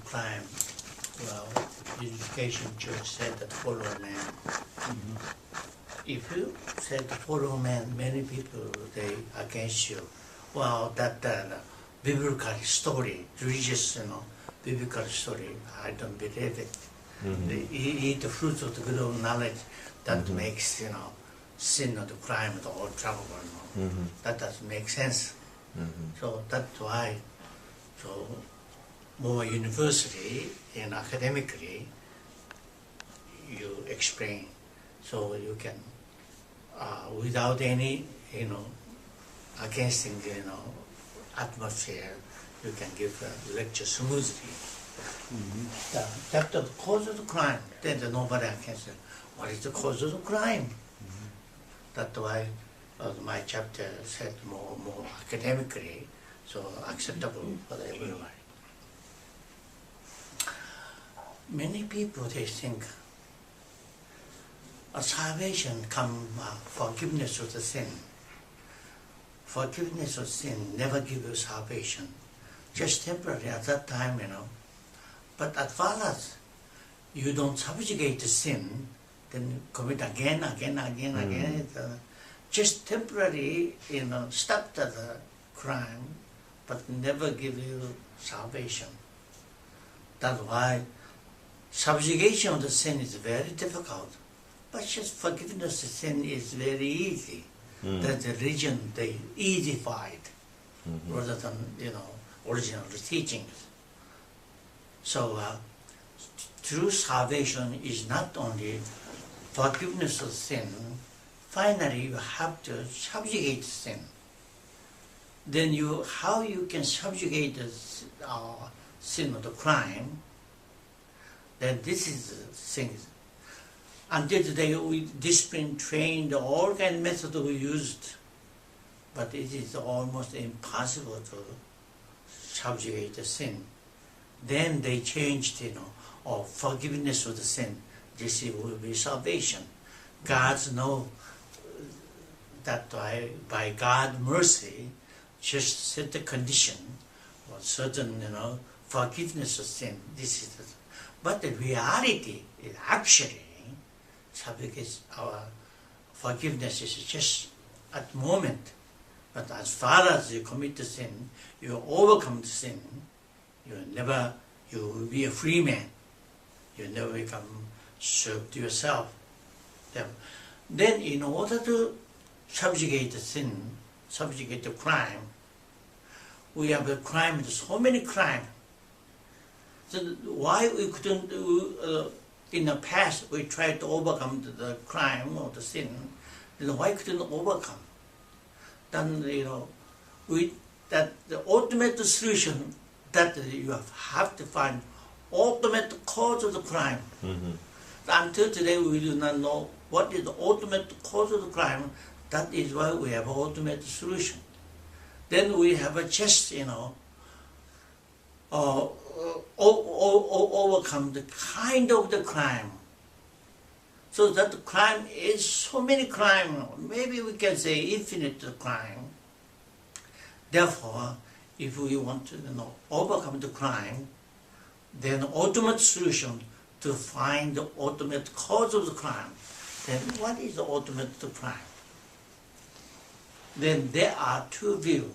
crime, well, Unification Church said that follow man. If you said follow man, many people they against you. Well, that biblical story, religious, biblical story, I don't believe it. They eat the fruits of the good of knowledge that makes, sin or the crime or trouble. That doesn't make sense. So that's why, so more university and academically, you explain, so you can, without any, against, atmosphere, you can give a lecture smoothly. That's the cause of the crime. Then nobody can say, what is the cause of the crime? That's why my chapter said more academically, so acceptable for everyone. Many people, they think salvation comes forgiveness of the sin. Forgiveness of sin never gives you salvation. Just temporary at that time, But as far as you don't subjugate the sin, then you commit again. Just temporarily, stop the crime, but never give you salvation. That's why subjugation of the sin is very difficult. But just forgiveness of sin is very easy. That's the religion they easified rather than, original teachings. So true salvation is not only forgiveness of sin. Finally, you have to subjugate sin. Then how you can subjugate the sin of the crime, then this is the thing. Until today, we discipline, trained, all kind of methods we used, but it is almost impossible to subjugate the sin. Then they changed, forgiveness of the sin. This will be salvation. God's know that by God's mercy, just set the condition for certain, forgiveness of sin. This is but the reality is actually, our forgiveness is just at the moment. But as far as you commit the sin, you overcome the sin, you will be a free man. You never become served to yourself. Then in order to subjugate the sin, subjugate the crime, we have a crime, so many crimes. So why we couldn't, in the past we tried to overcome the crime or the sin, then why couldn't overcome? Then, that the ultimate solution that you have to find ultimate cause of the crime. Until today we do not know what is the ultimate cause of the crime. That is why we have ultimate solution. Then we have a just, overcome the kind of the crime. So that the crime is so many crime, maybe we can say infinite crime. Therefore, if we want to overcome the crime, then ultimate solution to find the ultimate cause of the crime. Then what is the ultimate crime? Then there are two views.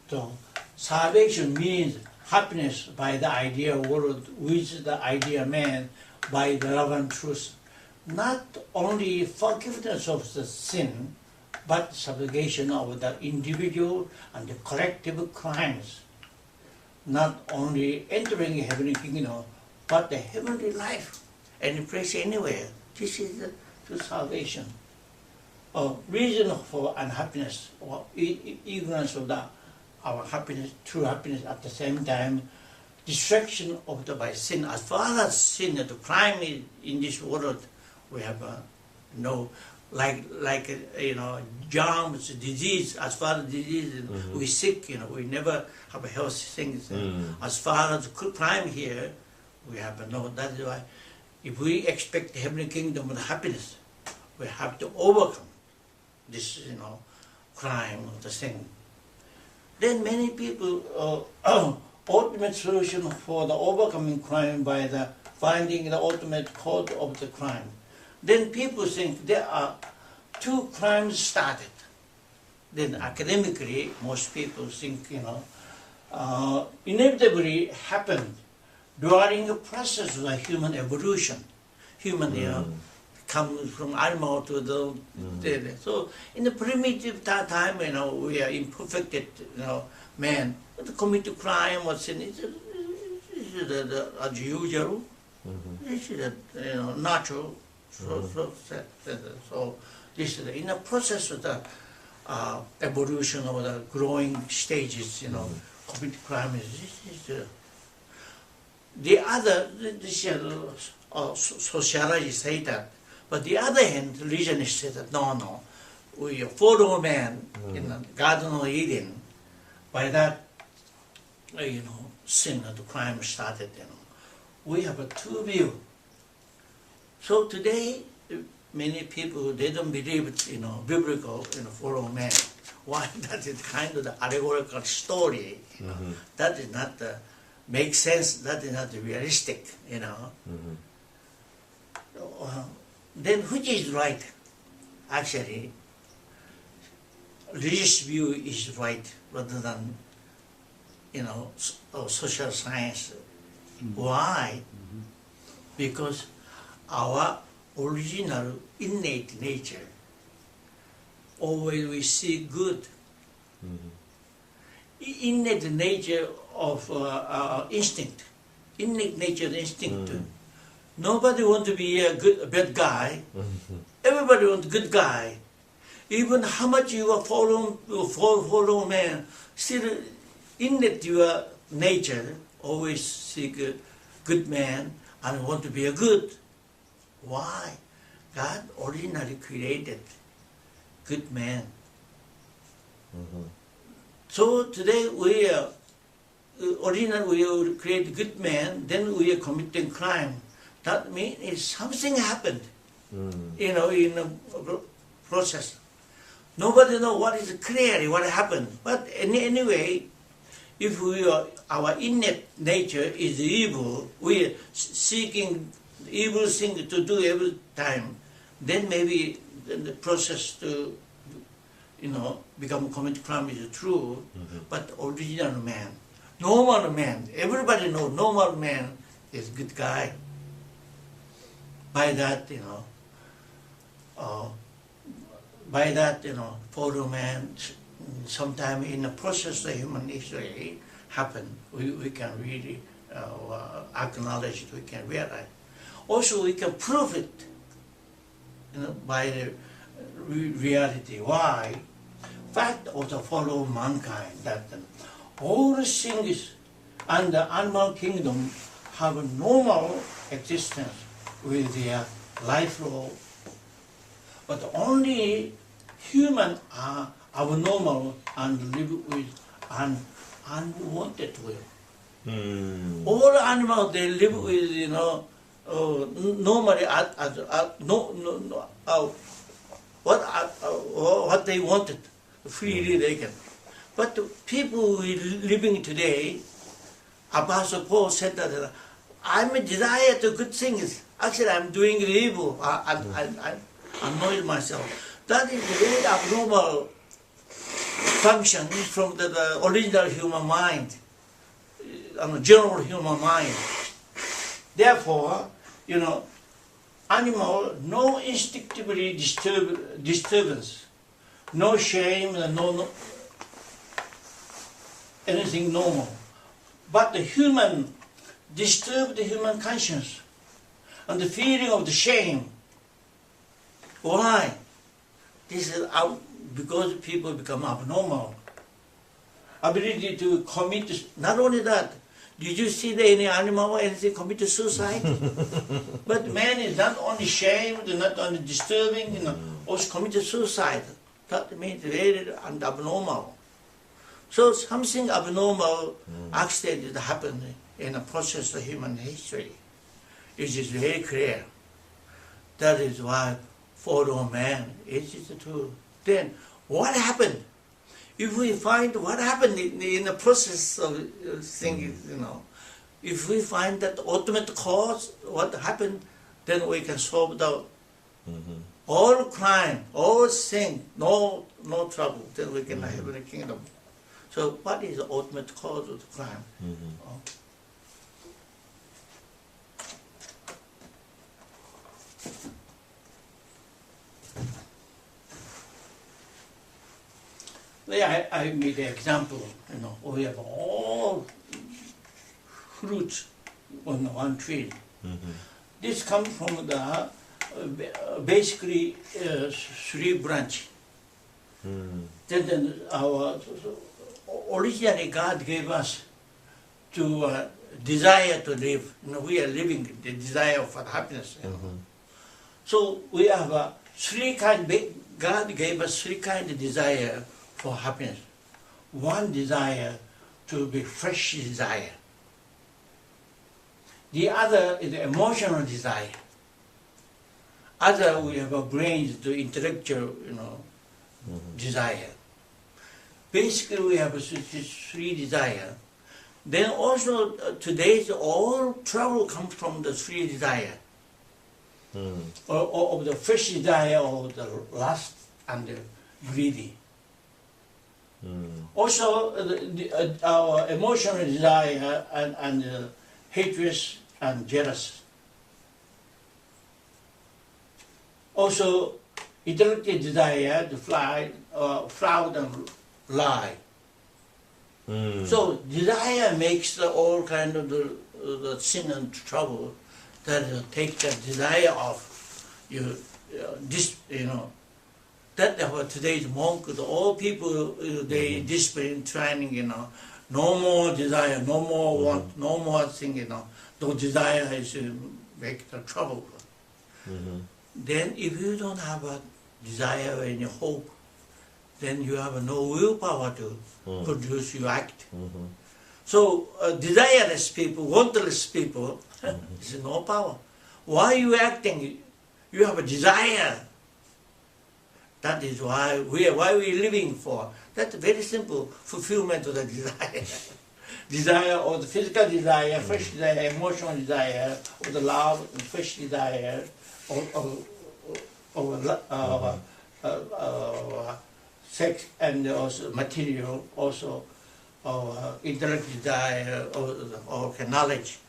So salvation means happiness by the ideal world with the ideal man by the love and truth. Not only forgiveness of the sin, but subjugation of the individual and the collective crimes. Not only entering heavenly kingdom, but the heavenly life, any place, anywhere. This is the true salvation. Reason for unhappiness or ignorance of our happiness, true happiness at the same time, distraction of by sin. As far as sin, the crime is in this world, we have no, germs, disease. As far as disease, we sick. We never have healthy things. As far as crime here, we have no. That is why, if we expect the heavenly kingdom of happiness, we have to overcome this, crime of the sin. Then many people ultimate solution for the overcoming crime by the finding the ultimate cause of the crime. Then people think there are two crimes started. Then academically, most people think, inevitably happened during the process of the human evolution. Human, comes from animal to the so in the primitive time, we are imperfected, man, commit crime or sin. It's as usual. This is natural. So this is in the process of the evolution of the growing stages. Commit crime is the other. This is sociologists say that. But the other hand, religionists say that no, we follow man in the Garden of Eden. By that, sin and the crime started. We have a two view. So today, many people they don't believe biblical follow man. Why? That is kind of the allegorical story. That is not make sense. That is not realistic. Then which is right? Actually, religious view is right rather than, social science. Why? Because our original innate nature, always we see good. Innate nature of instinct. Innate nature instinct. Nobody wants to be a bad guy. Everybody wants a good guy. Even how much you are follow man, still innate your nature always seek a good man and want to be a good. Why? God originally created good man. So today we are originally we create good man, then we are committing crime. That means something happened, in the process. Nobody knows what is clearly what happened. But anyway, if our innate nature is evil, we are seeking evil thing to do every time, then maybe the process to, become commit crime is true. But original man, normal man, everybody knows normal man is good guy. By that, follow man, sometime in the process of human history happen, we can really acknowledge it, we can realize. Also, we can prove it, by the reality. Why? Fact of the follow mankind that all things and the animal kingdom have a normal existence with their life law, but only human are abnormal and live with an unwanted will. All animals they live with normally what they wanted freely they can. But the people living today, Apostle Paul said that I'm a desire to good things. Actually, I'm doing evil. I annoy myself. That is a very abnormal function from the original human mind, general human mind. Therefore, animal, no instinctively disturbance, no shame, no anything normal. But the human disturb the human conscience and the feeling of the shame. Why? This is because people become abnormal. Ability to commit, not only that, did you see any animal or anything commit suicide? But man is not only shamed, not only disturbing, also commit suicide. That means very abnormal. So something abnormal accident happened in the process of human history. It is very clear. That is why follow man, it is true. Then what happened? if we find what happened in the process of thinking, if we find that ultimate cause, what happened, then we can solve the all crime, all sin, no trouble, then we can have the kingdom. So what is the ultimate cause of the crime? I made an example, we have all fruits on one tree. This comes from the basically three branch. Then our originally God gave us to desire to live. We are living the desire for happiness. So we have three kind. God gave us three kind of desire for happiness. One desire to be fresh desire. The other is the emotional desire. Other we have a brains to intellectual, desire. Basically we have three desire. Then also today's all trouble comes from the three desire. Or of the fresh desire, or the lust and the greedy. Also our emotional desire and hatred and jealous. Also intellectual desire, the fraud and lie. So desire makes all kind of the sin and trouble that take the desire off you. That what today's monk, all people they discipline training, no more desire, no more want, no more thing, no desire is make the trouble. Then if you don't have a desire or any hope, then you have no willpower to produce your act. So desireless people, wantless people, there's no power. Why are you acting? You have a desire. That is why we living for. That's very simple, fulfillment of the desire. Desire or the physical desire, fresh desire, emotional desire, or the love, fresh desire, or sex and also material, also intellect desire, or knowledge.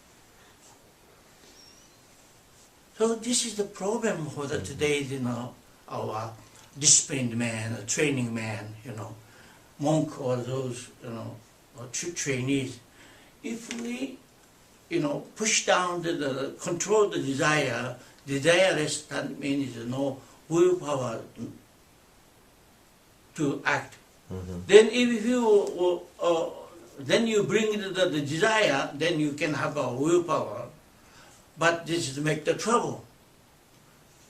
So this is the problem for the today's, our disciplined man, training man, monk or those, or trainees. If we, push down control the desire, desireless, that means no willpower to act. Then if you, then you bring the desire, then you can have a willpower. But this is make the trouble.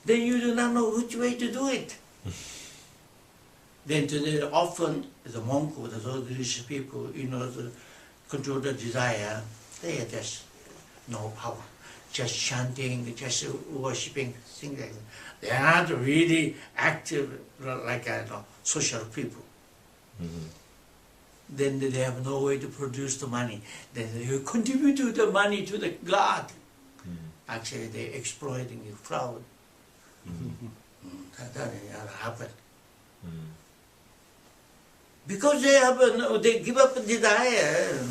Then you do not know which way to do it. Then today often the monk or those religious people, to control the desire, they are just no power. Just chanting, just worshipping, things like that. They are not really active like social people. Then they have no way to produce the money. Then they contribute to the money to the God. Actually, they're exploiting the crowd. That happened. Because they give up desire.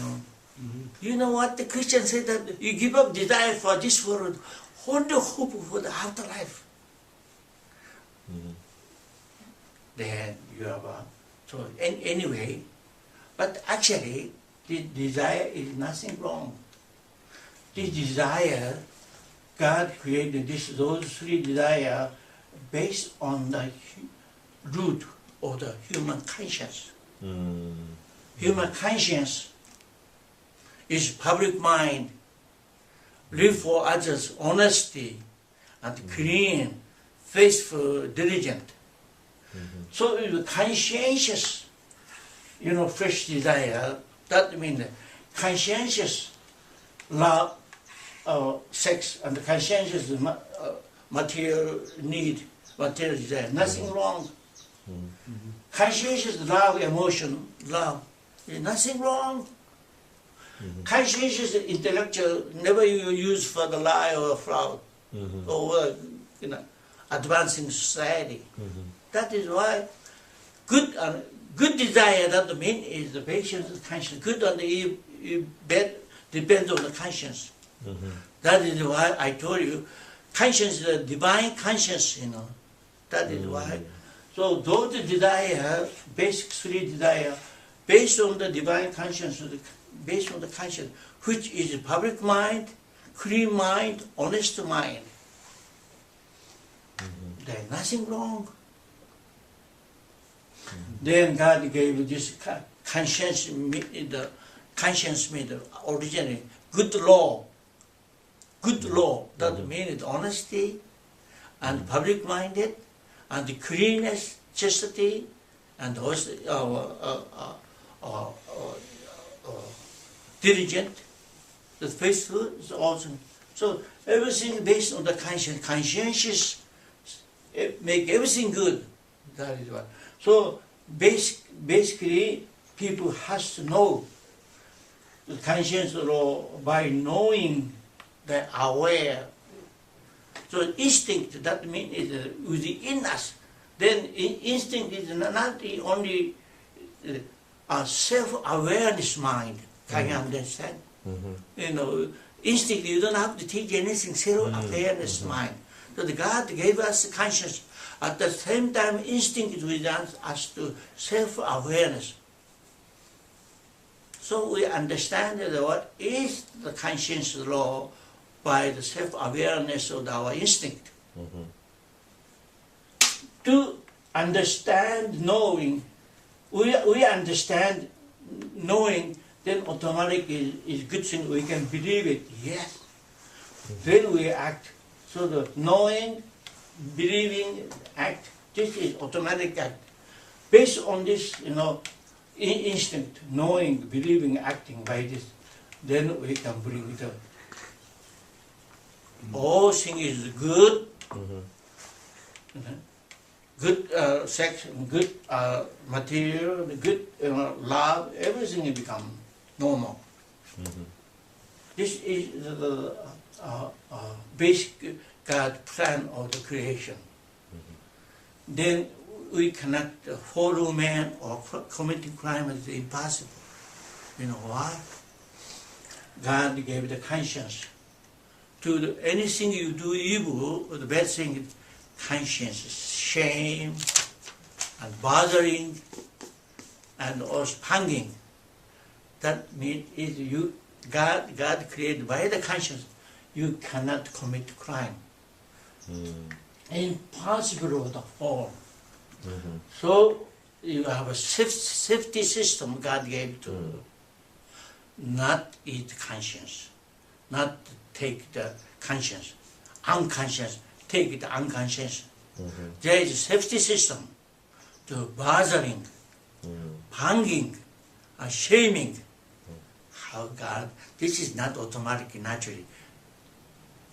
You know what the Christians say, that you give up desire for this world, hold the hope for the afterlife. Then you have so anyway, but actually the desire is nothing wrong. This desire, God created those three desires based on the root of the human conscience. Human conscience is public mind, live for others, honesty, and clean, faithful, diligent. So if conscientious, fresh desire, that means conscientious love, sex, and conscientious material need, material desire, nothing wrong. Conscientious love, emotion, love. There's nothing wrong. Conscientious intellectual never you use for the lie or fraud or advancing society. That is why good desire doesn't mean is the patient's conscience. Good and bad depends on the conscience. That is why I told you, conscience is a divine conscience. That is why. So those desire, basic three desire, based on the divine conscience, based on the conscience, which is public mind, clean mind, honest mind. There is nothing wrong. Then God gave this conscience, the conscience made originally good law. Good law, that means honesty and public-minded and the cleanness, chastity, and also diligent, the faithful is awesome. So everything based on the conscience. Conscientious make everything good. That is what. So basically, people has to know the conscience law by knowing the aware. So instinct, that means is within us. Then instinct is not the only self-awareness mind. Can you understand? Instinct, you don't have to teach anything, self-awareness mind. So the God gave us conscience. At the same time, instinct is with us to self-awareness. So we understand that what is the conscience law by the self-awareness of our instinct. To understand knowing, we understand knowing, then automatically is good thing, we can believe it, yes. Then we act. So the knowing, believing, act, this is automatic act. Based on this, instinct, knowing, believing, acting by this, then we can bring it up. All things is good, good sex, good material, good love, everything will become normal. This is the basic God plan of the creation. Then we cannot follow man or committing crime is impossible. You know why? God gave the conscience. To anything you do evil, or the bad thing, conscience, shame, and bothering, and also hanging. That means is you God created by the conscience. You cannot commit crime. Impossible of the form. So you have a safety system God gave to not eat conscience, not take the conscience, unconscious, take the unconscious. There is a safety system to bothering, hanging, shaming. How God, this is not automatic, naturally.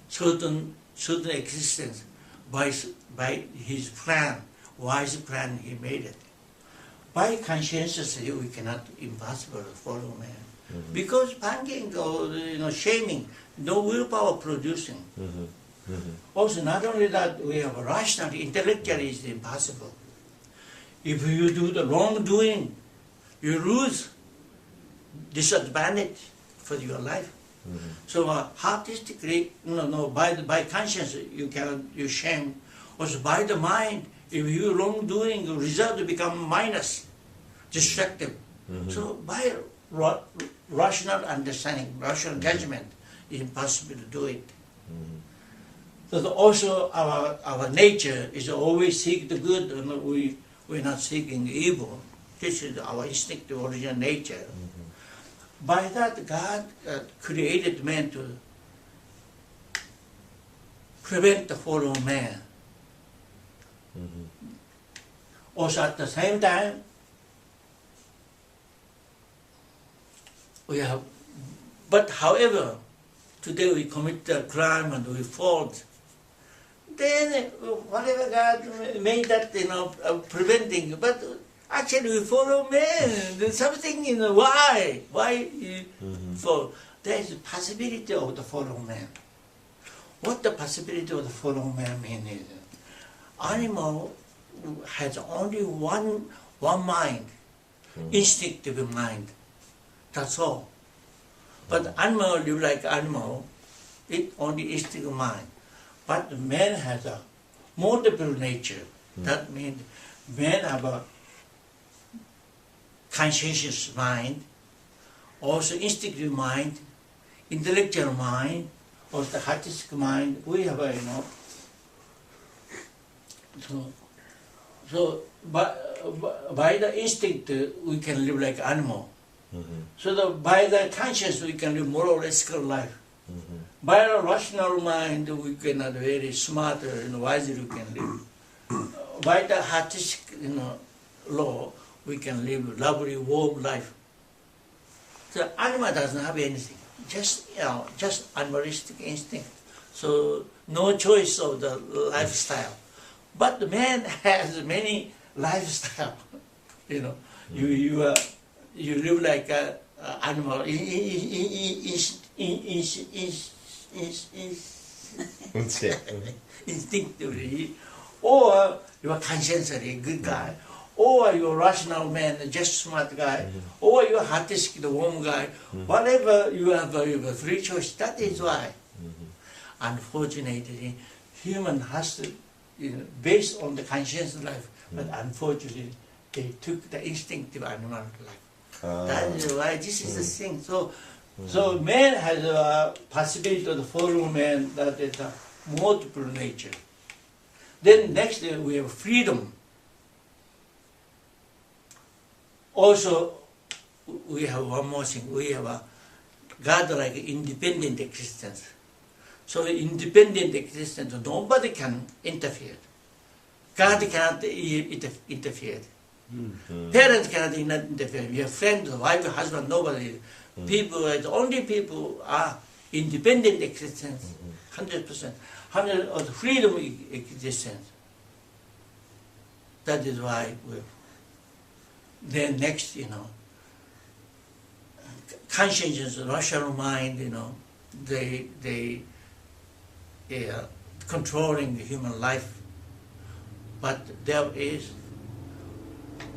Certain existence by His plan, wise plan He made it. By conscientiously we cannot impossible follow man. Because hanging or shaming, no willpower producing. Also, not only that, we have rational, intellectually is impossible. If you do the wrongdoing, you lose disadvantage for your life. So artistically, by conscience you shame. Also by the mind, if you wrongdoing, the result will become minus, destructive. So by rational understanding, rational judgment, it's impossible to do it. So also our nature is always seek the good, and we're not seeking evil. This is our instinctive original nature. By that, God created man to prevent the fall of man. Also at the same time, we have, but however, today we commit the crime and we fall. then whatever God made that, preventing, but actually we follow man. There's something, why? Why follow? There is a possibility of the follow man. What the possibility of the follow man mean is, animal has only one mind, instinctive mind. That's all. But animal live like animal, it only instinctive mind. But man has a multiple nature. That means man have a conscientious mind, also instinctive mind, intellectual mind, also artistic mind. We have a, so by the instinct we can live like animal. So by the conscience we can live more or less ethical life. By the rational mind we can have very smart and wisely we can live. By the artistic law we can live lovely warm life. So animal doesn't have anything, just animalistic instinct. So no choice of the lifestyle. But the man has many lifestyle. You live like an animal, instinctively, or you are conscientiously good guy, or you are rational man, just smart guy, or you are artistic, the warm guy. Whatever you have a free choice. That is why, unfortunately, human has to, based on the conscious life, but unfortunately, they took the instinctive animal life. That is why this is the thing. So man has a possibility of the follow man, that is a multiple nature. Then next we have freedom. Also, we have one more thing. We have a God-like independent existence. So independent existence, nobody can interfere. God cannot interfere. Parents cannot interfere. Your friends, wife, husband, nobody. People, the only people are independent existence, 100%, 100% of freedom existence. That is why then next, conscience, rational mind, they are controlling the human life. But there is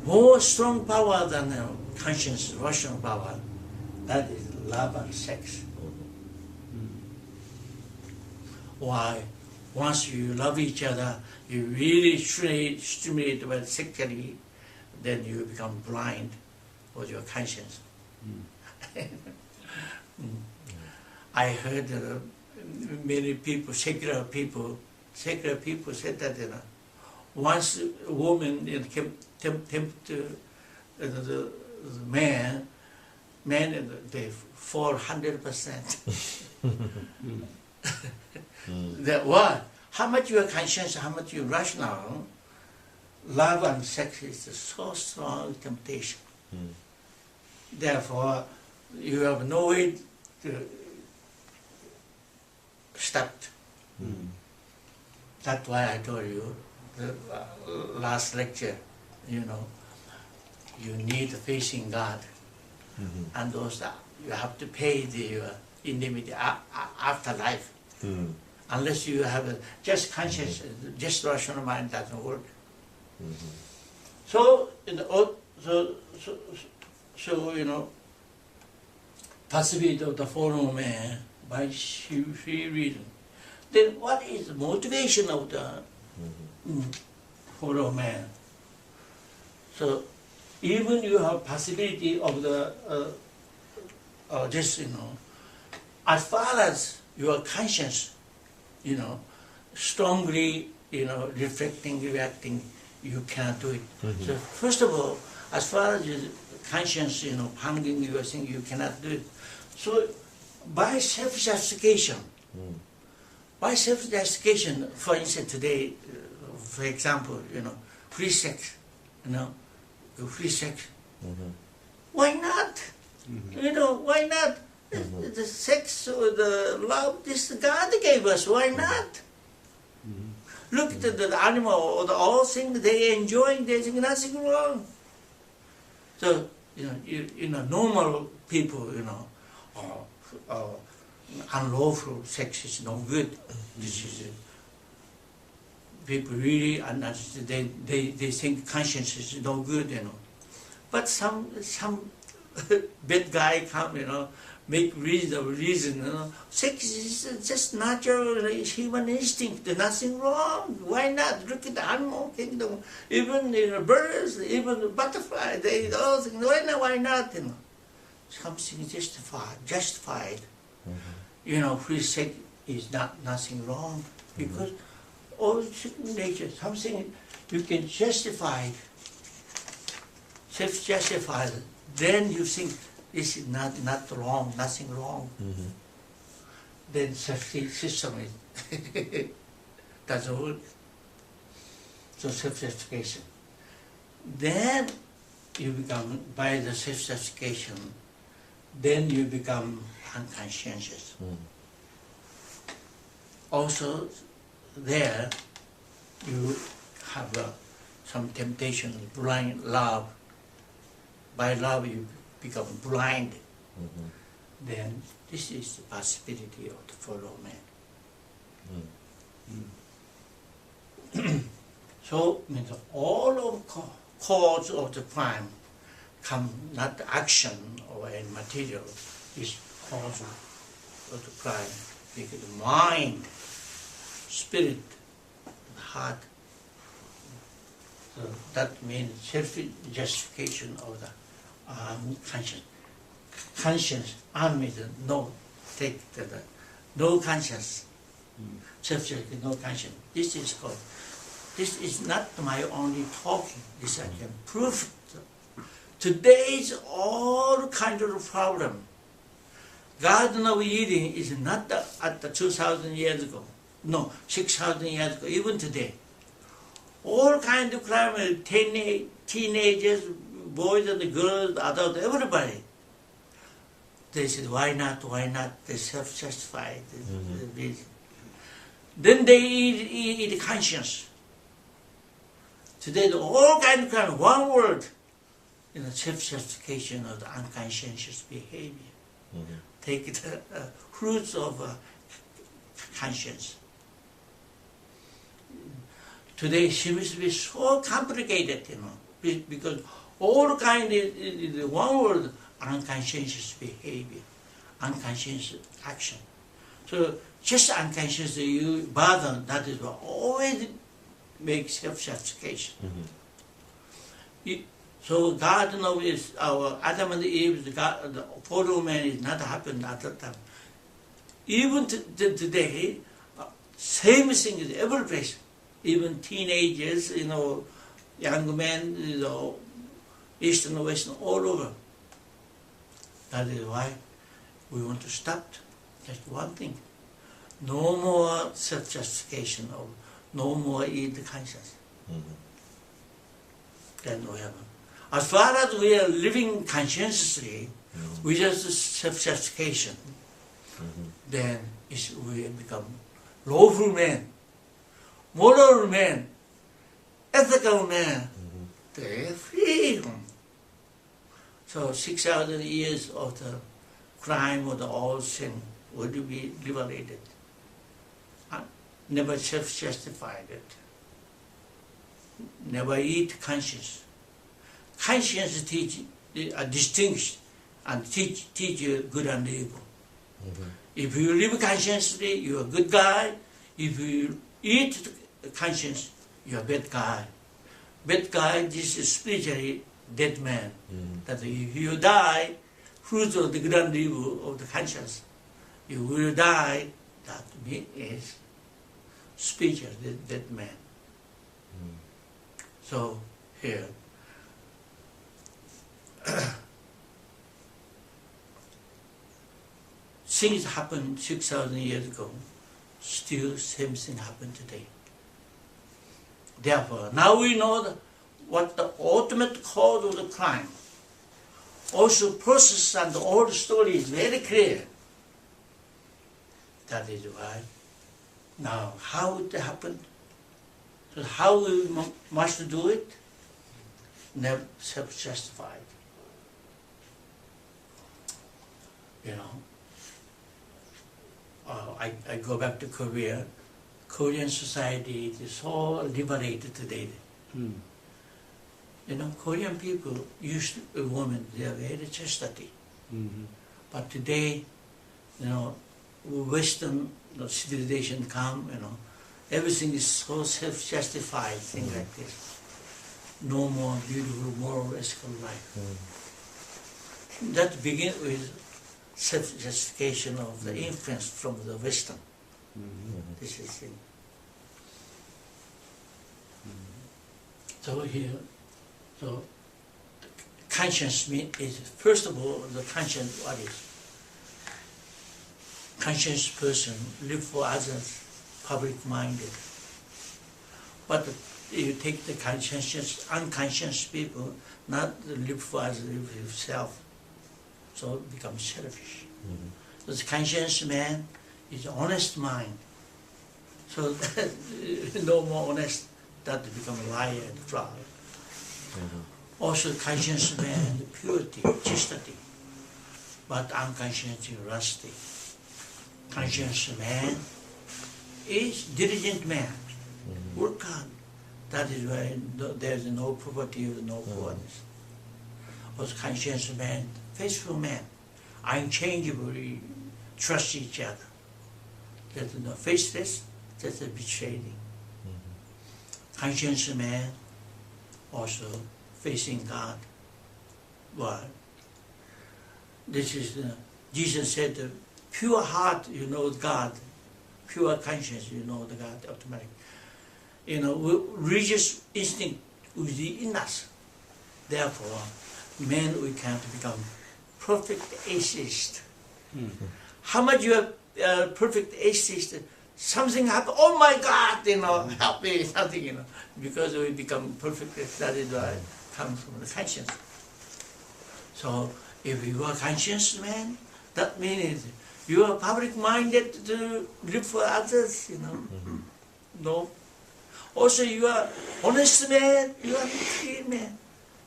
more strong power than conscience, rational power. That is love and sex. Why? Once you love each other, you really stimulate sexually, then you become blind with your conscience. I heard many people, secular people said that once a woman tempt the man, they fall 100%. That what? How much you are conscious, how much you are rational, love and sex is a so strong temptation. Therefore, you have no way to stop it. That's why I told you the last lecture, you need faith in God. And also you have to pay the indemnity afterlife. Unless you have just conscious, just rational mind doesn't work. So possibility of the follow man by free reason. Then what is the motivation of the follow man? So even you have possibility of the as far as your conscience, strongly, reflecting, reacting, you cannot do it. So first of all, as far as your conscience, pounding your thing, you cannot do it. So by self-justification, for instance, today, for example, free sex, free sex. Why not? Why not? The sex or the love, this God gave us. Why not? Look at the animal or the all things they enjoying. There's nothing wrong. So normal people, unlawful sex is no good. This is people really understand. They think conscience is no good, But some bad guy come, make reason, sex is just natural human instinct. There's nothing wrong. Why not? Look at the animal kingdom. Even birds, even butterfly, they all think, why not? Something justified. Free sex is nothing wrong because all nature, something you can justify, self-justify. Then you think this is not wrong, nothing wrong. Then system doesn't work. So self-justification. Then you become, by the self-justification, then you become unconscientious. Also, there you have some temptation, blind love. By love you become blind. Then this is the possibility of the follow man. So means all of cause of the crime come not the action or any material, is cause of the crime. Because the mind, spirit, the heart. So that means self-justification of the conscience. Conscience, means no, take the no conscience. Self-justification, no conscience. This is called. This is not my only talking. This I can prove. Today's all kind of problem. Garden of Eden is not at the 2,000 years ago. No, 6,000 years ago. Even today, all kind of crime. Teenagers, boys and girls, adults, everybody. They said, why not? Why not? They self-justify. Then they eat conscience. Today, all kind of crime. One word. Self-justification of the unconscientious behavior. Take the fruits of conscience. Today seems to be so complicated, because all kind of one word, unconscientious behavior, unconscious action. So just unconscious you bother, that is what always makes self-justification. So Garden of our Adam and Eve, the fall of man is not happened at that time. Even today, same thing is every place. Even teenagers, young men, East and West, all over. That is why we want to stop. Just one thing. No more self-justification, no more eat the conscience. Then we have. As far as we are living conscientiously, without self-justification, then we become lawful man, moral man, ethical man. They're free. So 6,000 years of the crime or the all sin would be liberated. Never self-justified it. Never eat conscience. Conscience teach distinguish and teach you good and evil. If you live consciously, you're a good guy. If you eat conscience, you're a bad guy. Bad guy, this is spiritually dead man. That if you die, fruit of the good and evil of the conscience, you will die. That is spiritual dead man. So here. Things happened 6,000 years ago, still same thing happened today. Therefore, now we know what the ultimate cause of the crime. Also process and all the story is very clear. That is why now how it happened, So how we must do it? Never self-justified. You know, I go back to Korea. Korean society is so liberated today. You know, Korean people used to, women, they are very chastity. But today, you know, Western civilization come, you know, everything is so self-justified, things like this. No more beautiful, moral, ethical life. That begins with self-justification of the influence from the Western. This is it. So here, so conscience is, first of all, the conscience, what is? Conscious person, live for others, public-minded. But you take the conscientious, unconscious people, not live for others, live for himself. So it becomes selfish. The conscious man is honest mind. So no more honest, that become a liar and fraud. Also conscious man, the purity, chastity, but unconscious, rusty. Conscious man is diligent man, work hard. That is why there is no poverty or no poorness. Also conscious man, faithful man, unchangeably trust each other. There's no faithless, that's a betraying. Conscious man also facing God. Why? This is Jesus said, pure heart, you know God. Pure conscience, you know the God automatically. You know, religious instinct within us. Therefore, men, we can't become perfect atheist. How much you are perfect atheist? Something happen. Oh my God! You know, help me, something. You know, because we become perfect. That is why it comes from the conscience. So, if you are conscious man, that means you are public-minded to live for others. You know, no. Also, you are honest man. You are clean man.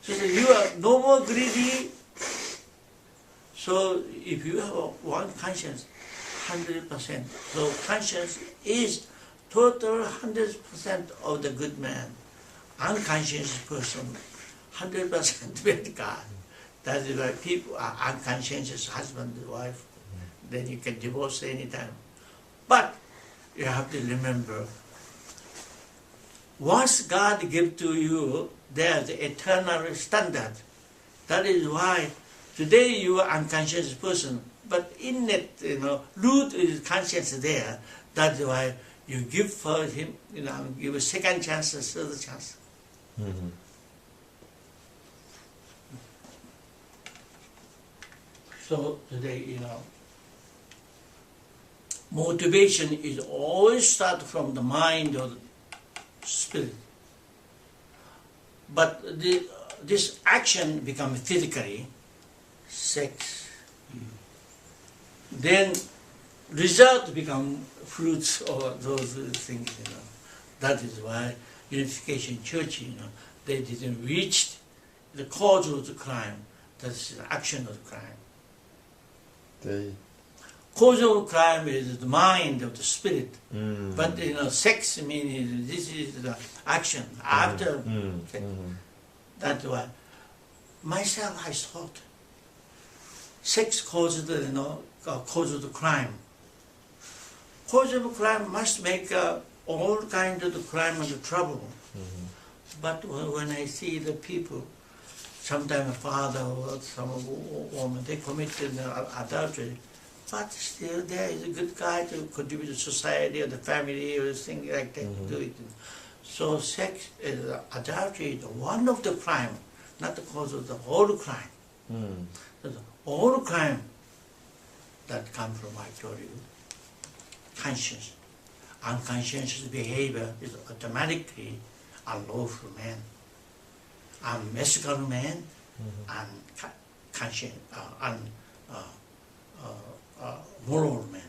So that you are no more greedy. So, if you have one conscience, 100%. So conscience is total 100% of the good man. Unconscious person, 100% with God. That is why people are unconscious, husband and wife. Then you can divorce anytime. But you have to remember, once God gives to you, there's the eternal standard. That is why today you are unconscious person, but in it, you know, root is conscience there. That's why you give for him, you know, give a second chance, a third chance. So today, you know, motivation is always start from the mind or the spirit. But this action becomes physically, sex. Then result become fruits or those things, you know. That is why Unification Church, you know, they didn't reach the cause of the crime. That's the action of the crime. Cause of crime is the mind of the spirit. But you know, sex means this is the action after sex. That's why myself I thought sex causes the, you know, cause of the crime. Cause of crime must make all kinds of the crime and the trouble. But when I see the people, sometimes a father or some woman, they committed adultery, but still there is a good guy to contribute to society or the family or things like that. Do it. So sex, adultery is one of the crime, not the cause of the whole crime. So the whole crime that comes from, I told you, conscience. Unconscious behavior is automatically unlawful man, unethical man, unconscious, moral man.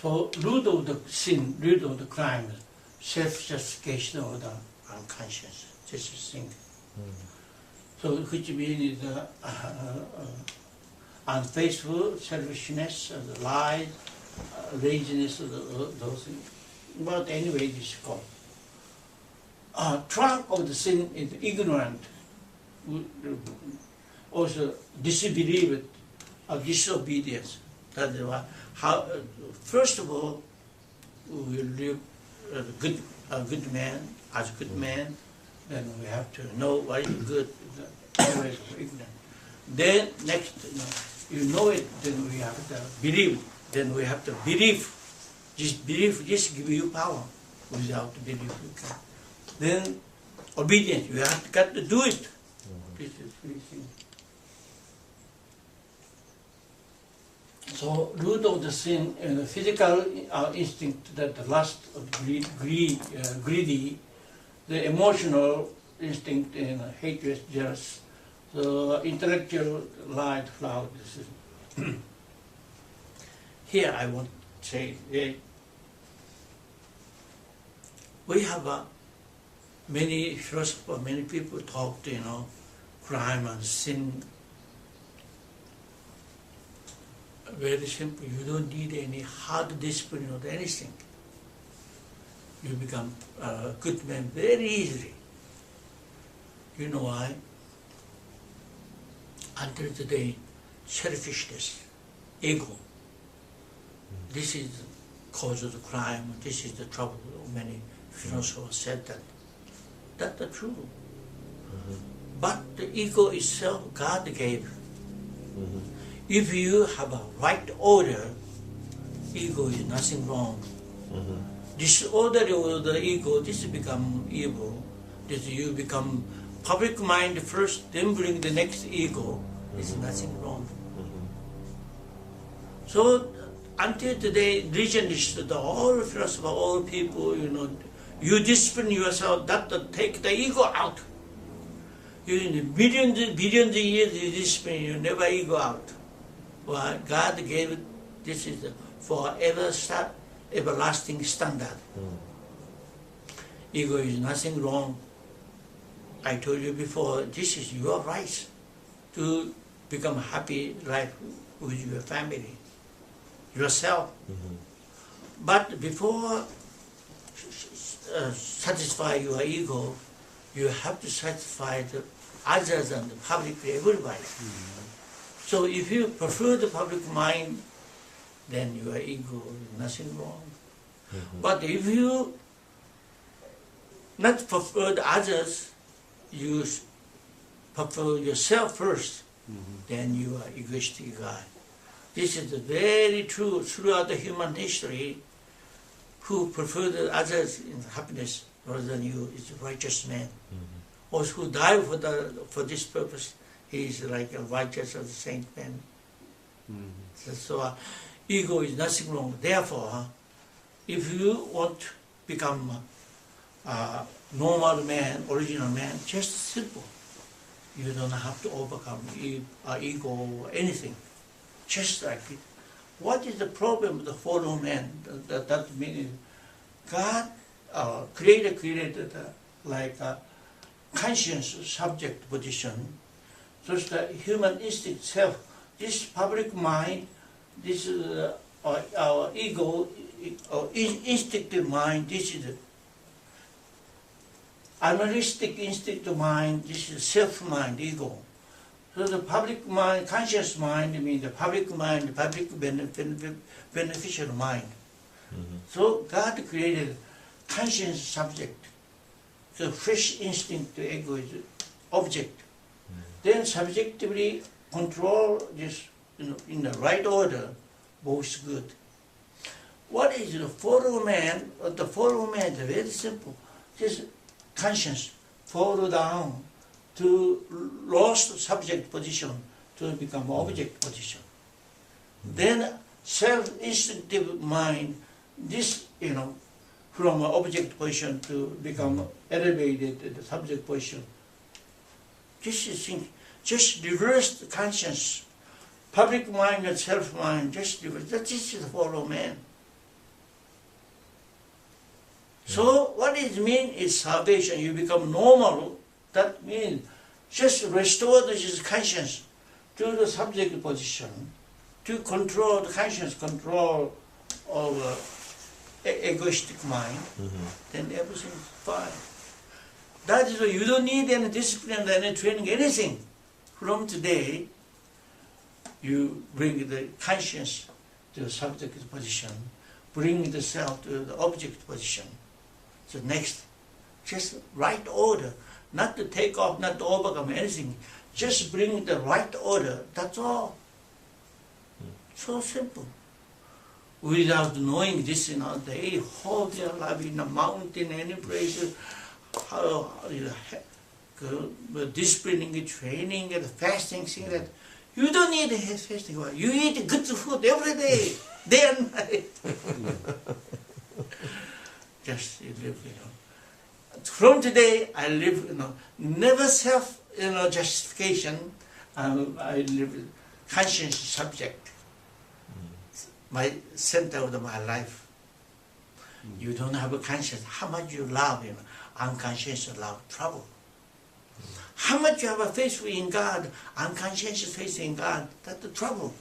So root of the sin, root of the crime, self-justification of the unconscious. This is thing. So which means unfaithful, selfishness, lies, laziness, those things. But anyway, this is called. Trunk of the sin is ignorant, also disbelief, disobedience. That is why. First of all, we live as a good man, then we have to know what is good, always ignorant. Then next, you know it, then we have to believe. Then we have to believe. Just belief just give you power. Without belief you can't. Then obedience, you have got to do it. This is three things. So root of the sin, the physical instinct, that the lust of greedy, the emotional instinct, hatred, jealous, the intellectual light, flower. Here I want to say, we have many philosophers, many people talked, crime and sin. Very simple. You don't need any hard discipline or anything. You become a good man very easily. You know why? Until today, selfishness, ego. This is the cause of the crime. This is the trouble. Many philosophers said that. That's true. But the ego itself, God gave. If you have a right order, ego is nothing wrong. Disorder of the ego, this become evil. This you become public mind first, then bring the next ego. There's nothing wrong. So until today, religionists, all philosophers, all people, you discipline yourself, that take the ego out. You in billions of years you discipline, you never ego out. Well, God gave it, this is for everlasting standard. Ego is nothing wrong. I told you before, this is your right to become a happy life with your family, yourself. But before satisfy your ego, you have to satisfy the others and the public, everybody. So if you prefer the public mind, then your ego is nothing wrong. But if you not prefer the others, you prefer yourself first, then you are egoistic guy. This is very true throughout the human history. Who prefer the others in happiness rather than you is a righteous man. Also who died for this purpose, he is like a righteous or the saint man. So ego is nothing wrong. Therefore, if you want to become a normal man, original man, just simple. You don't have to overcome ego or anything. Just like it. What is the problem with the fallen man? That means God, Creator created like a conscious subject position. So the human instinct self, this public mind, this is our ego, instinctive mind, this is animalistic instinctive mind, this is self-mind, ego. So the public mind, conscious mind, means the public mind, the public beneficial mind. So God created conscious subject. So fresh instinct to ego is object. Then subjectively control this in the right order, both good. What is the follow man? The follow man is very simple. Just conscience fall down to lost subject position to become object position. Then self-instinctive mind, this, from object position to become elevated the subject position. This is just reverse the conscience. Public mind and self-mind, just reverse. This is the follow man. So what it means is salvation. You become normal. That means just restore the conscience to the subject position, to control the conscience, control over egoistic mind, then everything is fine. That is why you don't need any discipline, any training, anything. From today, you bring the conscience to the subject position, bring the self to the object position. So next, just right order, not to take off, not to overcome anything, just bring the right order, that's all. So simple. Without knowing this, they hold their life in a mountain, any place, disciplining, training, and fasting, things that you don't need fasting. You eat good food every day, day and night. Just you live, From today, I live, never self, justification. I live conscious subject. My center of my life. You don't have a conscience. How much you love, unconscious love, trouble. How much you have a faith in God, unconscious faith in God, that's the trouble.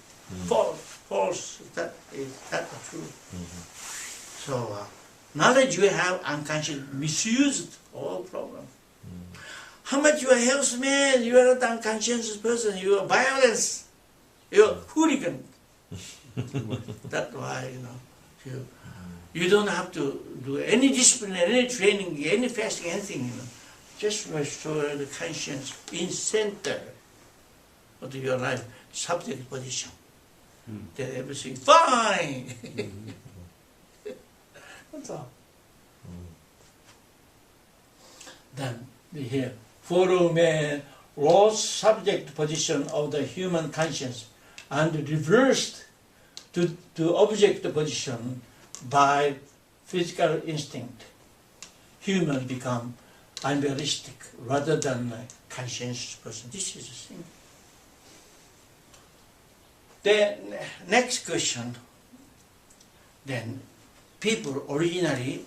False, that is the truth. So, knowledge you have, unconscious, misused, all problem. How much you are health man, you are not unconscious person, you are violence, you are hooligan. That's why, you don't have to do any discipline, any training, any fasting, anything, Just restore the conscience in center of your life, subject position. Then everything fine. That's all. Then here, follow man lost subject position of the human conscience and reversed to object position by physical instinct. Human become unrealistic rather than a conscientious person. This is the thing. The next question, then, people originally,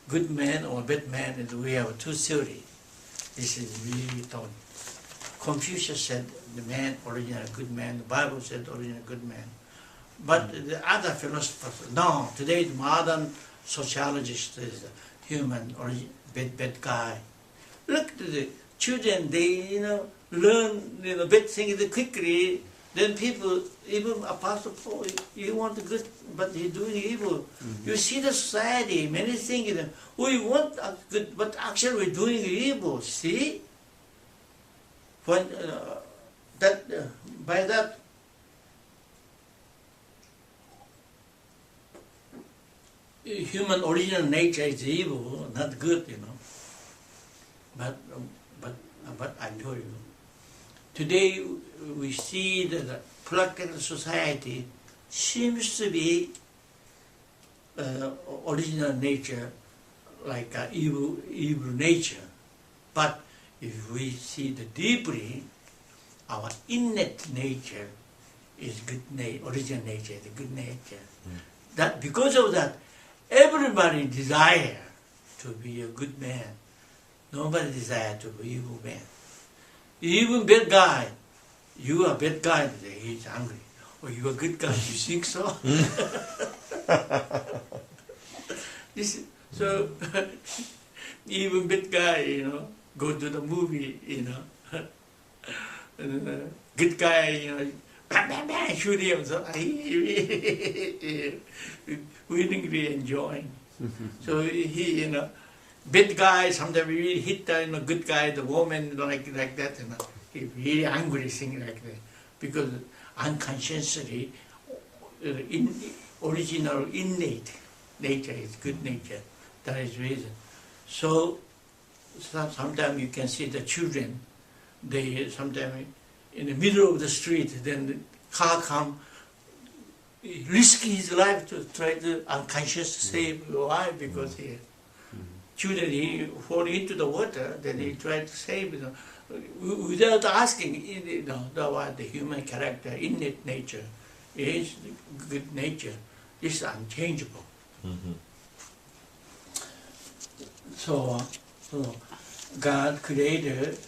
good man or bad man, and we have two theories. This is really taught. Confucius said the man original good man, the Bible said original good man. But the other philosophers, no, today the modern sociologist is a human or bad guy. Look to the children, they learn bad things quickly. Then people, even Apostle Paul, you want the good, but he's doing evil. You see the society, many things, we want good, but actually we're doing evil. See? When by that, human original nature is evil, not good, But I tell you, today we see that the practical society seems to be original nature, like evil nature. But if we see the deeply, our innate nature is good original nature, the good nature. That because of that, everybody desire to be a good man. Nobody desire to be evil man. Even bad guy, you are bad guy today, he's angry. Or you are good guy, you think so? So, even bad guy, go to the movie, good guy, bang, bang, bang, shoot him. So willingly enjoying. So he, bad guy, sometimes he hit the good guy, the woman like that, he really angry thing like that. Because unconsciously, original innate nature is good nature. That is reason. So sometimes you can see the children, they sometimes in the middle of the street, then the car come, risk his life to try to unconscious save. Why? Because he children, he fall into the water, then he try to save, without asking, the human character, innate nature, is good nature, is unchangeable. So God created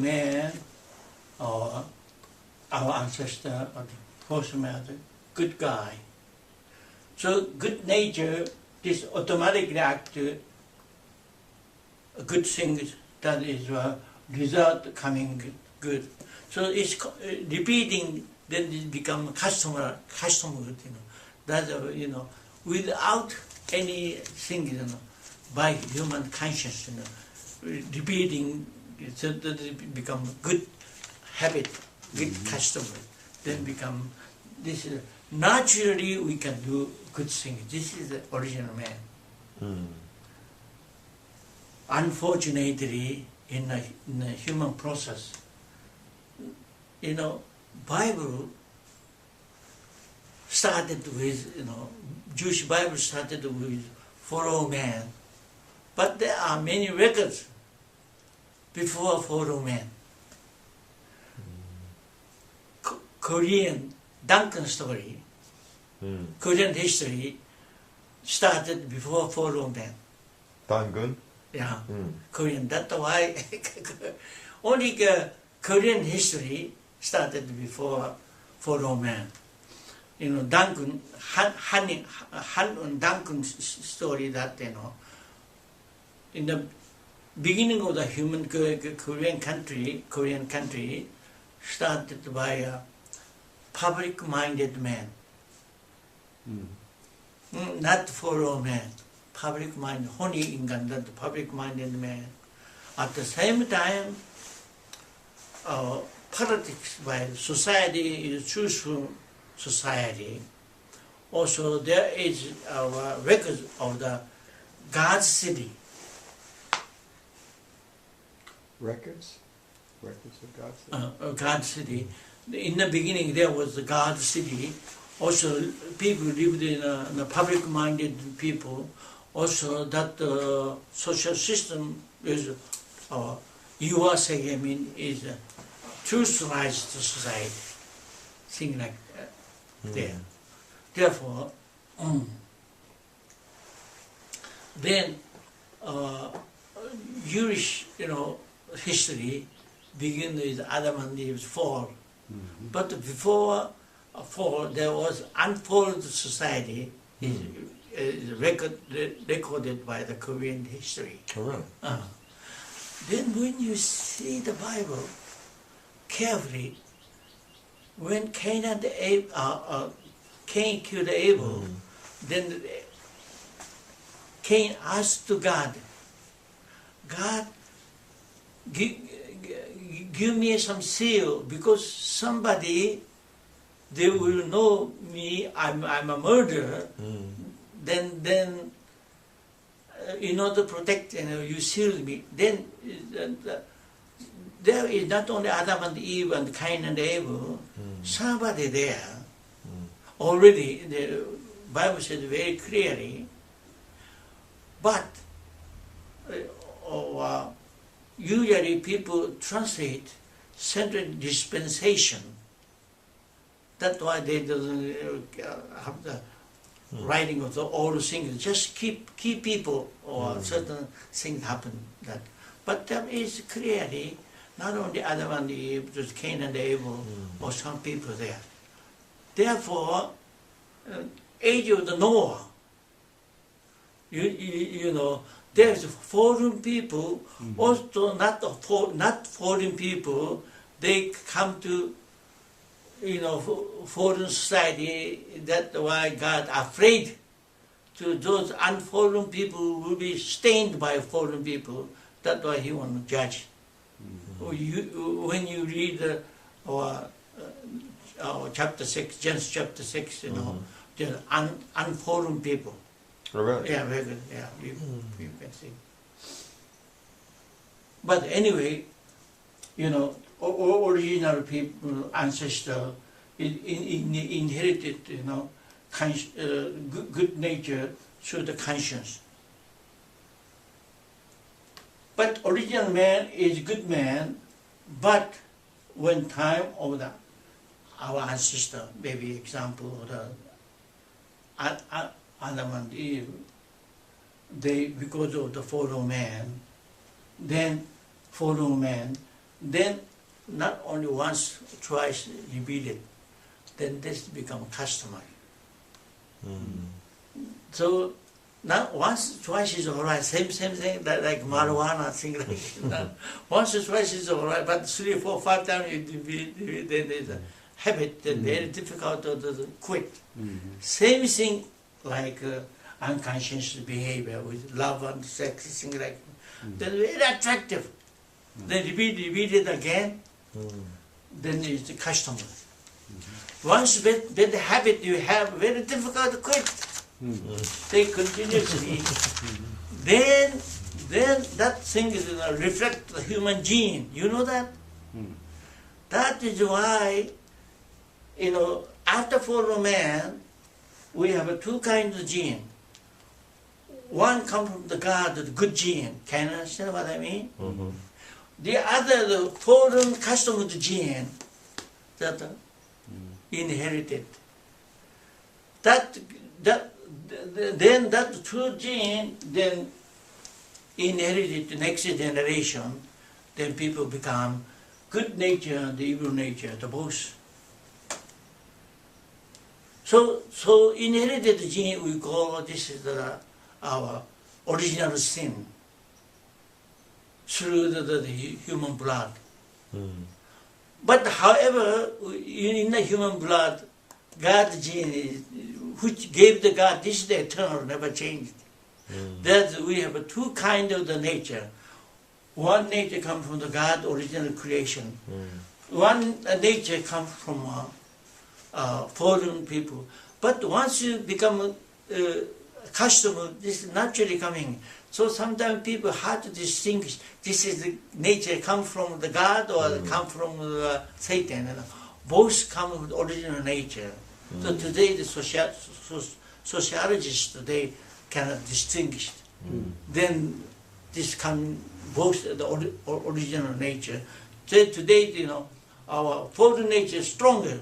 man, or our ancestor, or the first man, the good guy. So good nature, this automatically act to good things, that is result coming good. So it's repeating, then it become customer, That's without anything, by human conscience, repeating, so that it become good habit, good customer. Then become this. Naturally, we can do good things. This is the original man. Unfortunately, in the human process, Bible started with, Jewish Bible started with follow man, but there are many records before follow man. Korean Duncan story, Korean history started before follow man. Duncan? Yeah, Korean. That's why only Korean history started before follow man. Duncan, Han and Duncan's story, that, in the beginning of the human Korean country started by a public-minded man. Not follow man. Public-minded, honey ingan, that public-minded man. At the same time, politics by society is truthful society. Also, there is a record of the God's city. Records of God's city? God's city. In the beginning, there was the God's city. Also, people lived in a public-minded people. Also, that social system is, is a truth-wise society. Thing like that. Therefore, then Jewish, history begin with Adam and Eve's fall. But before fall, there was unfolded society. Is recorded by the Korean history. Oh, really? Then when you see the Bible carefully, when Cain killed Abel, then Cain asked to God, give me some seal, because somebody, they will know me, I'm a murderer. Then in order to protect, you seal me. Then there is not only Adam and Eve and Cain and Abel, somebody there. Already, the Bible says very clearly, but usually people translate central dispensation. That's why they don't have the writing of all the things. Just keep people, or certain things happen. But there is clearly not only Adam and Eve, just Cain and Abel, or some people there. Therefore, age of the Noah, there's fallen people, also not fallen people, they come to, fallen society. That's why God afraid to those unfallen people who will be stained by fallen people. That's why He wants to judge. When you read chapter 6, Genesis chapter 6, there are unfallen people. Oh, really? Yeah, very good. Yeah, you can see. But anyway, original people, ancestor, inherited, good nature through the conscience. But original man is good man, but when time of our ancestor, maybe example, the Adam and Eve, because of the fallen man, then not only once, twice repeated, then this become customary. So now once, twice is all right, same thing, like marijuana, thing like that. Once or twice is all right, but 3, 4, 5 times, then it's a habit, then very difficult to quit. Same thing like unconscious behavior with love and sex, things like that. Then very attractive. Then repeat it again, then it's customary. Once bad habit you have, very difficult to quit. They continuously. Then that thing is reflect the human gene. You know that? That is why, after fallen man, we have 2 kinds of gene. One comes from the God, the good gene. Can you understand what I mean? The other, the fallen customer gene that inherited. Then that 2 gene then inherited the next generation. Then people become good nature and evil nature, the both. So inherited gene we call this is our original sin through the human blood. But however, in the human blood, God's gene, which gave the God, this is the eternal, never changed. That we have 2 kinds of the nature. One nature comes from the God, original creation. One nature comes from fallen people. But once you become customer, this is naturally coming. So sometimes people hard to distinguish this is the nature come from the God or come from Satan. Both come from the original nature. So today the sociologists they cannot distinguish. Then this come both the original nature. So today our fallen nature is stronger.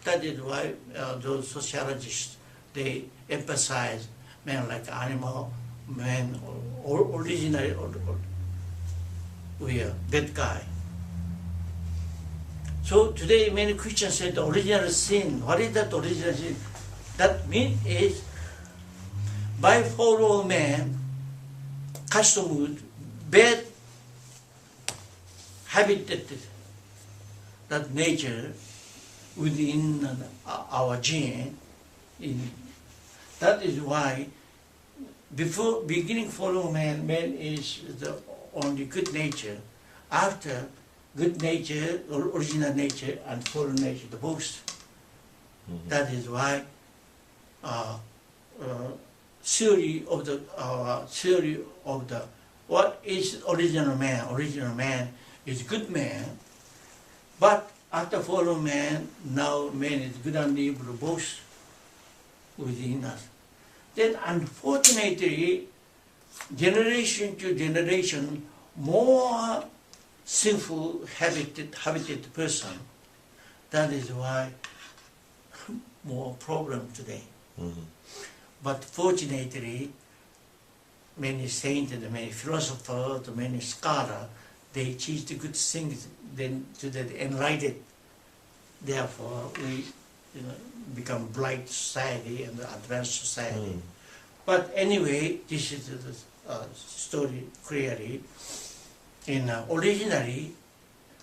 That is why those sociologists they emphasize man like animal, man originally we are bad guy. So today many Christians say the original sin. What is that original sin? That means is by fallen man, custom, bad habitat, that nature within our gene. That is why before beginning fallen man is the only good nature. After good nature, original nature, and fallen nature, the both. That is why theory of the what is original man? Original man is good man, but after fallen man, now man is good and evil both within us. Then unfortunately, generation to generation, more sinful habited person. That is why more problem today. But fortunately, many saints and many philosophers, many scholars, they teach the good things then to the enlightened. Therefore, we become bright society and advanced society. But anyway, this is the story clearly. Originally,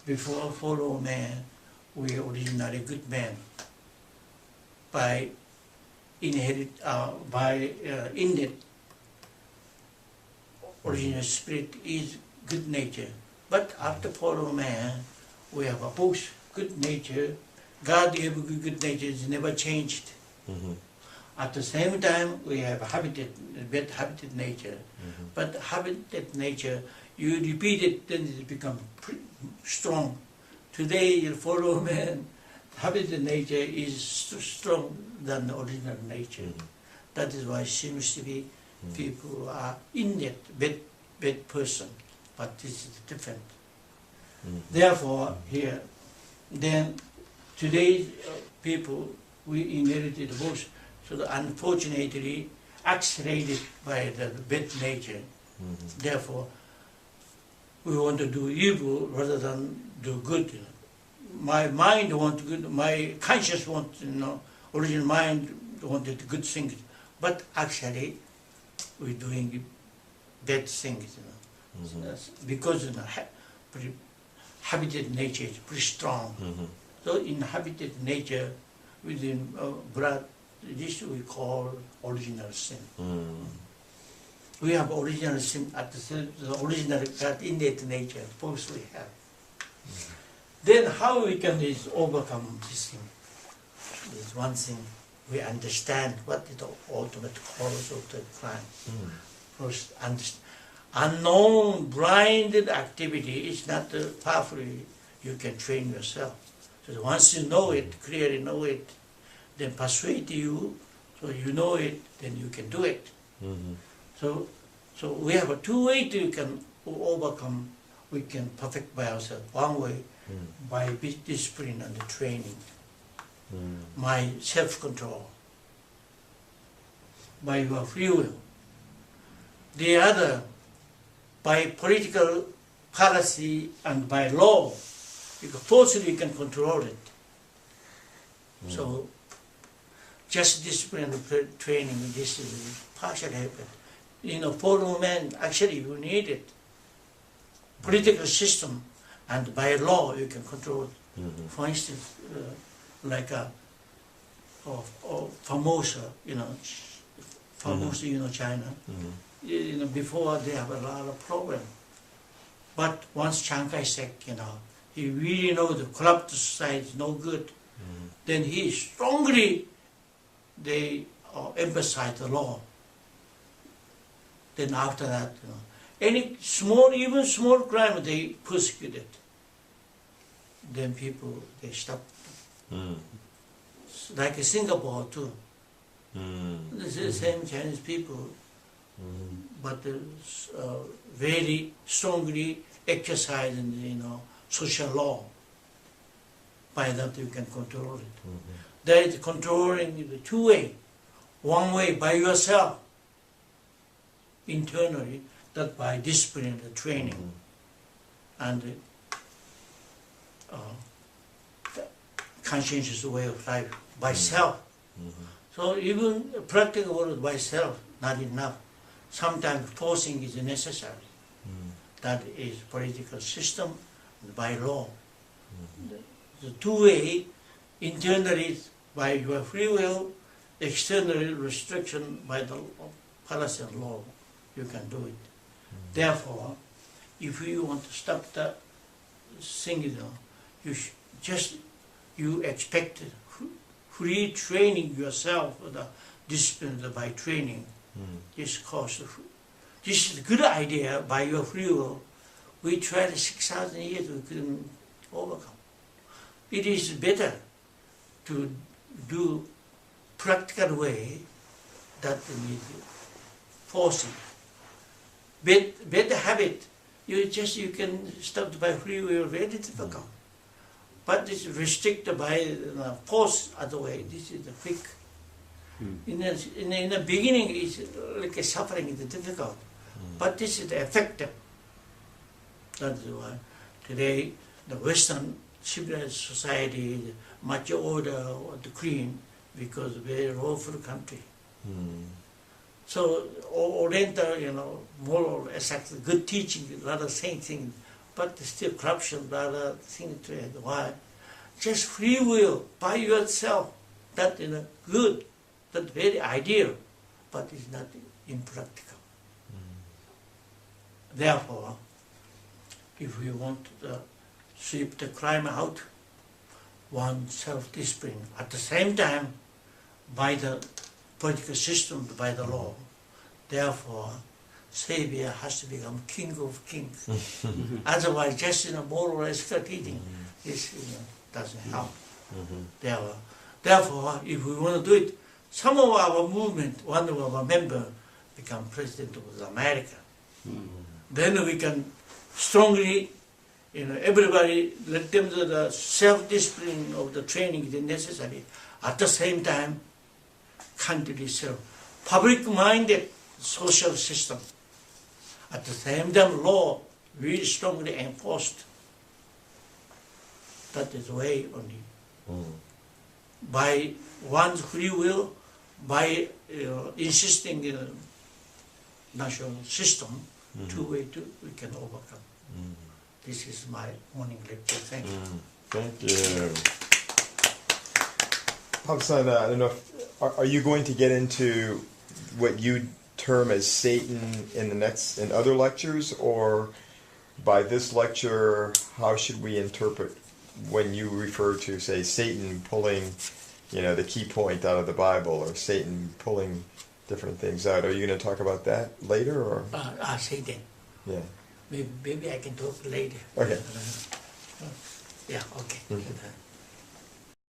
before fallen man, we originally good man. By innate original spirit is good nature. But after fallen man, we have both good nature. God gave good nature, is never changed. At the same time, we have bad habited nature. But habited nature, you repeat it, then it becomes strong. Today, the fallen man, habited nature is strong than the original nature. That is why it seems to be people are in that bad person. But this is different. Therefore, here, then today's people, we inherited both. So unfortunately, accelerated by the bad nature. Therefore, we want to do evil rather than do good. My mind wants good, my conscience wants, original mind wanted good things. But actually, we're doing bad things, So that's because habited nature is pretty strong. So in habited nature, within blood, this we call original sin. We have original sin at the original that innate nature, both we have. Then how we can overcome this thing? Is one thing, we understand what is the ultimate cause of the crime. First, unknown, blinded activity is not powerfully you can train yourself. So once you know it, clearly know it, then persuade you, so you know it, then you can do it. So we have a two ways you can overcome, we can perfect by ourselves. One way, by discipline and training, by self-control, by your free will. The other, by political policy and by law, because forcefully you can control it. So just discipline and training, this is partial help. For women, actually you need it. Political system and by law you can control it. For instance, like Formosa, Formosa, China. Before they have a lot of problem. But once Chiang Kai-shek, he really knows the corrupt society is no good. Then he strongly, emphasize the law. Then after that, any even small crime, they persecute it. Then people, they stop. Like Singapore too. This is the same Chinese people, but very strongly exercising, social law. By that you can control it. There is controlling the two way. One way by yourself, internally, that by discipline and training, and conscientious way of life by self. So even practical world by self, not enough. Sometimes forcing is necessary. That is political system by law. The two way, internally by your free will, externally restriction by the policy and law, you can do it. Therefore, if you want to stop the thing, you expect free training yourself, the discipline by training. This is a good idea by your free will. We tried 6,000 years, we couldn't overcome. It is better to do practical way that need forcing. Bad habit, you can stop by free will, very difficult. But it's restricted by force other way. This is the quick. In the beginning, it's like a suffering is difficult, but this is effective. That's why today the Western civilized society is much older and clean because very lawful country. So Oriental, more or less good teaching, a lot of same things, but still corruption, a lot of things to it. Why? Just free will by yourself. That is good. That's very ideal, but it's not impractical. Therefore, if we want to sweep the crime out, one self-discipline. At the same time, by the political system, by the law. Therefore, Savior has to become King of Kings. Otherwise, just more or less eating, this doesn't help. Therefore, if we want to do it, some of our movement, one of our members become president of America. Then we can strongly, everybody let them do the self-discipline of the training is necessary. At the same time, country itself public-minded social system. At the same time, law really strongly enforced. That is the way only. By one's free will, by insisting in a national system, we can overcome. This is my morning lecture. Thank you. Thank you. Pop-san, I don't know if, are you going to get into what you term as Satan in other lectures, or by this lecture, how should we interpret when you refer to, say, Satan pulling, the key point out of the Bible, or Satan pulling different things out? Are you going to talk about that later, or? Satan. Yeah. Maybe I can talk later. Okay. Yeah. Okay.